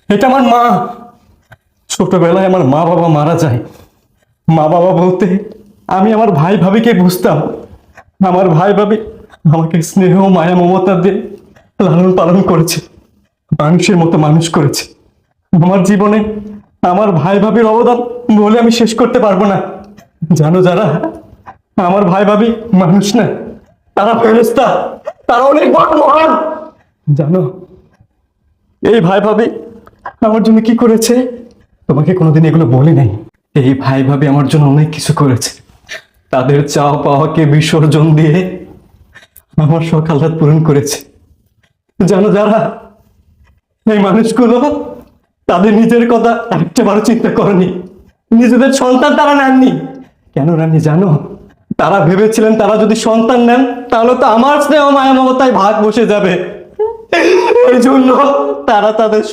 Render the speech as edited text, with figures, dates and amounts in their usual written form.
এটা আমার মা। ছোটবেলায় আমার মা বাবা মারা যায়। মা বাবা বলতে আমি আমার ভাই ভাবিকে বুঝতাম। আমার ভাই ভাবি আমাকে স্নেহ মায়া মমতা দিয়ে লালন পালন করেছে, মানুষের মতো মানুষ করেছে। আমার জীবনে আমার ভাই ভাবির অবদান বলে আমি শেষ করতে পারবো না। জানো যারা, আমার ভাই ভাবি মানুষ না, তারা ফেরেশতা, তারা অনেক বড় মহান। জানো এই ভাই ভাবি আমার জন্য কি করেছে? তোমাকে কোনোদিন এগুলো বলি নাই। এই ভাই ভাবি আমার জন্য অনেক কিছু করেছে। তাদের চাওয়া পাওয়াকে বিসর্জন দিয়ে আমার শখ আহ্লাদ পূরণ করেছে। জানো যারা, এই মানুষগুলো তাদের নিজের কথা একটাবারও চিন্তা করেনি। নিজেদের সন্তান তারা নেননি। কেন নেননি জানো? তারা ভেবেছিলেন তারা যদি সন্তান নেন তাহলে তো আমার স্নেহ মায়া মমতায় ভাগ বসে যাবে। এই জন্য তারা তাদের